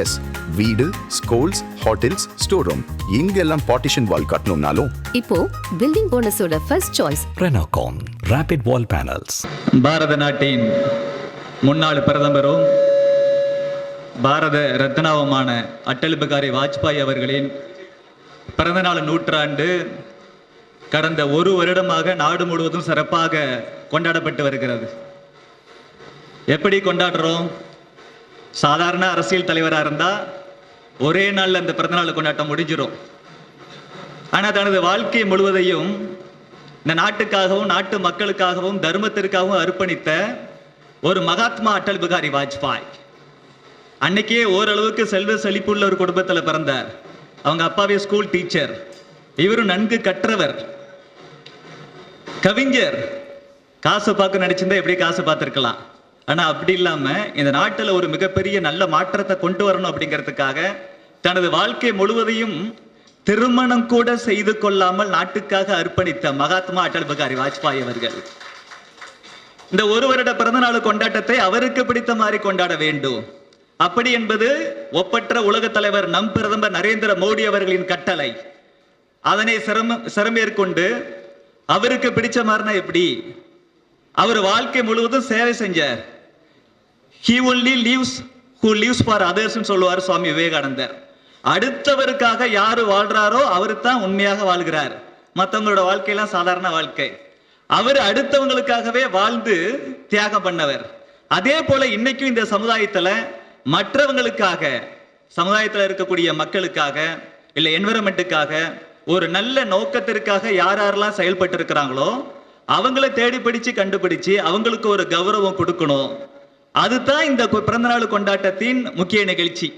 S, வீடு, schools, hotels, store room இங்கெல்லாம் partition wall கட்டணும்னாலும் இப்போ பில்டிங் போனஸோட first choice Renocon rapid wall panels. பாரத நாட்டின் முன்னாள் பிரதமரும் பாரத ரத்னாவுமான அடல் பிகாரி வாஜ்பாய் அவர்களின் பிறந்தநாள் நூற்றாண்டு கடந்த ஒரு வருடமாக நாடு முழுவதும் சிறப்பாக கொண்டாடப்பட்டு வருகிறது. எப்படி கொண்டாடுறோம்? சாதாரண அரசியல் தலைவராக இருந்தால் ஒரே நாளில் அந்த பிறந்தநாள் கொண்டாட்டம் முடிஞ்சிடும். ஆனால் தனது வாழ்க்கை முழுவதையும் இந்த நாட்டுக்காகவும் நாட்டு மக்களுக்காகவும் தர்மத்திற்காகவும் அர்ப்பணித்த ஒரு மகாத்மா அடல் பிகாரி வாஜ்பாய் அன்னைக்கே ஓரளவுக்கு செல்வ செழிப்புள்ள ஒரு குடும்பத்தில் பிறந்தார். அவங்க அப்பாவே ஸ்கூல் டீச்சர், இவரும் நன்கு கற்றவர், கவிஞர். காசு பார்க்க நினைச்சிருந்தா எப்படி காசு பார்த்துருக்கலாம். ஆனால் அப்படி இல்லாமல் இந்த நாட்டில் ஒரு மிகப்பெரிய நல்ல மாற்றத்தை கொண்டு வரணும் அப்படிங்கிறதுக்காக தனது வாழ்க்கை முழுவதையும் திருமணம் கூட செய்து கொள்ளாமல் நாட்டுக்காக அர்ப்பணித்த மகாத்மா அடல் பிகாரி வாஜ்பாய் அவர்கள் இந்த ஒரு வருட பிறந்தநாள் கொண்டாட்டத்தை அவருக்கு பிடித்த மாதிரி கொண்டாட வேண்டும். அப்படி என்பது ஒப்பற்ற உலக தலைவர் நம் பிரதமர் நரேந்திர மோடி அவர்களின் கட்டளை. அதனை சிரமேற்கொண்டு அவருக்கு பிடிச்ச மாதிரினா எப்படி? அவர் வாழ்க்கை முழுவதும் சேவை செஞ்சார். He only lives who lives for others சொல்லுவார் சுவாமி விவேகானந்தர். அடுத்தவருக்காக யாரு வாழ்றாரோ அவரு தான் உண்மையாக வாழ்கிறார். மற்றவங்களோட வாழ்க்கையெல்லாம் சாதாரண வாழ்க்கை. அவர் அடுத்தவங்களுக்காகவே வாழ்ந்து தியாகம் பண்ணவர். அதே போல இன்னைக்கும் இந்த சமுதாயத்துல மற்றவங்களுக்காக, சமுதாயத்தில் இருக்கக்கூடிய மக்களுக்காக, இல்லை என்விரான்மெண்ட்டுக்காக, ஒரு நல்ல நோக்கத்திற்காக யாரெல்லாம் செயல்பட்டு இருக்கிறாங்களோ அவங்கள தேடி பிடிச்சு கண்டுபிடிச்சு அவங்களுக்கு ஒரு கௌரவம் கொடுக்கணும். அதுதான் இந்த பிறந்தநாள் கொண்டாட்டத்தின் முக்கிய நிகழ்ச்சி.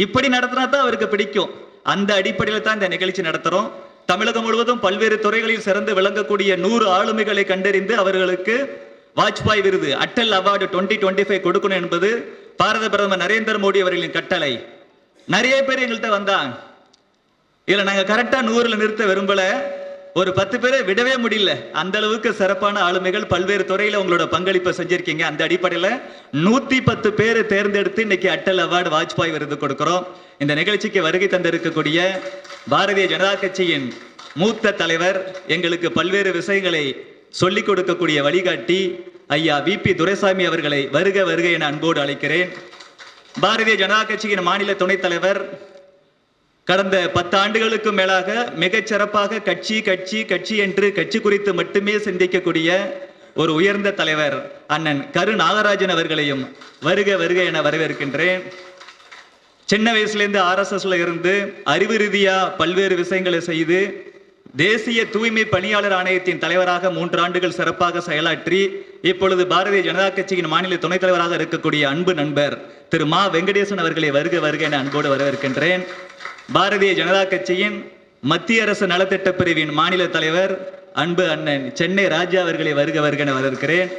இப்படி நடத்தினா தான் அவருக்கு பிடிக்கும். அந்த அடிப்படையில் தான் இந்த நிகழ்ச்சி நடத்துறோம். தமிழகம் முழுவதும் பல்வேறு துறைகளில் சிறந்து விளங்கக்கூடிய 100 ஆளுமைகளை கண்டறிந்து அவர்களுக்கு வாஜ்பாய் விருது அட்டல் அவார்டு 2025 கொடுக்கணும் என்பது பாரத பிரதமர் நரேந்திர மோடி அவர்களின் கட்டளை. நிறைய பேர் எங்கள்கிட்ட வந்தாங்க. இதுல நாங்க கரெக்டா 100ல நிறுத்த விரும்பல. ஒரு 10 பேரை விடவே முடியல. அந்த அளவுக்கு சிறப்பான ஆளுமைகள் பல்வேறு துறையில உங்களோட பங்களிப்பை செஞ்சிருக்கீங்க. அந்த அடிப்படையில 110 பேரை தேர்ந்தெடுத்து இன்னைக்கு அட்டல் அவார்டு வாஜ்பாய் விருது கொடுக்கிறோம். இந்த நிகழ்ச்சிக்கு வருகை தந்திருக்கக்கூடிய பாரதிய ஜனதா கட்சியின் மூத்த தலைவர், எங்களுக்கு பல்வேறு விஷயங்களை சொல்லிக் கொடுக்கக்கூடிய வழிகாட்டி ஐயா VP துரைசாமி அவர்களை வருக வருக என அன்போடு அழைக்கிறேன். பாரதிய ஜனதா கட்சியின் மாநில துணைத் தலைவர், கடந்த 10 ஆண்டுகளுக்கு மேலாக மிகச் சிறப்பாக கட்சி கட்சி கட்சி என்று கட்சி குறித்து மட்டுமே சிந்திக்கக்கூடிய ஒரு உயர்ந்த தலைவர் அண்ணன் கரு நாகராஜன் அவர்களையும் வருக வருக என வரவேற்கின்றேன். சின்ன வயசுலேருந்து RSSல இருந்து அறிவு ரீதியா பல்வேறு விஷயங்களை செய்து தேசிய தூய்மை பணியாளர் ஆணையத்தின் தலைவராக 3 ஆண்டுகள் சிறப்பாக செயலாற்றி இப்பொழுது பாரதிய ஜனதா கட்சியின் மாநில துணைத் தலைவராக இருக்கக்கூடிய அன்பு நண்பர் திரு மா வெங்கடேசன் அவர்களை வருக வருக என அன்போடு வரவேற்கின்றேன். பாரதிய ஜனதா கட்சியின் மத்திய அரசு நலத்திட்ட பிரிவின் மாநில தலைவர் அன்பு அண்ணன் சென்னை ராஜா அவர்களை வருக வருக என வரவேற்கிறேன்.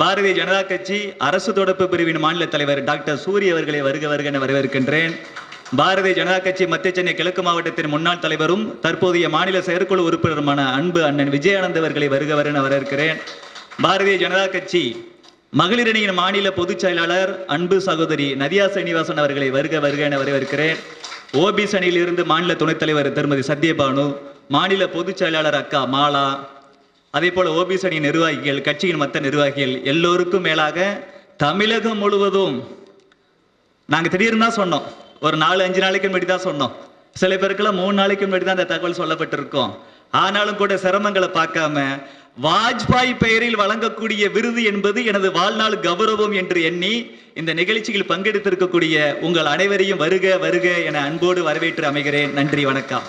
பாரதிய ஜனதா கட்சி அரசு தொடர்பு பிரிவின் மாநில தலைவர் டாக்டர் சூரிய அவர்களை வருக வருக என வரவேற்கின்றேன். பாரதிய ஜனதா கட்சி மத்திய சென்னை கிழக்கு மாவட்டத்தின் முன்னாள் தலைவரும் தற்போதைய மாநில செயற்குழு உறுப்பினருமான அன்பு அண்ணன் விஜயானந்த் அவர்களை வருக வருக என வரவேற்கிறேன். பாரதிய ஜனதா கட்சி மகளிர் அணியின் மாநில பொதுச் செயலாளர் அன்பு சகோதரி நதியா சீனிவாசன் அவர்களை வருக வருக என வரவேற்கிறேன். OBC அணியில் இருந்து மாநில துணைத் தலைவர் திருமதி சத்யபானு, மாநில பொதுச் செயலாளர் அக்கா மாலா, அதே போல OBC அணியின் நிர்வாகிகள், கட்சியின் மற்ற நிர்வாகிகள் எல்லோருக்கும் மேலாக தமிழகம் முழுவதும் நாங்கள் திடீர்னு தான் சொன்னோம். ஒரு 4-5 நாளைக்கு முன்னாடி தான் சொன்னோம். சில பேருக்கெல்லாம் 3 நாளைக்கு முன்னாடி தான் அந்த தகவல் சொல்லப்பட்டிருக்கோம். ஆனாலும் கூட சிரமங்களை பார்க்காம வாஜ்பாய் பெயரில் வழங்கக்கூடிய விருது என்பது எனது வாழ்நாள் கௌரவம் என்று எண்ணி இந்த நிகழ்ச்சியில் பங்கெடுத்திருக்கக்கூடிய உங்கள் அனைவரையும் வருக வருக என அன்போடு வரவேற்று அமைகிறேன். நன்றி, வணக்கம்.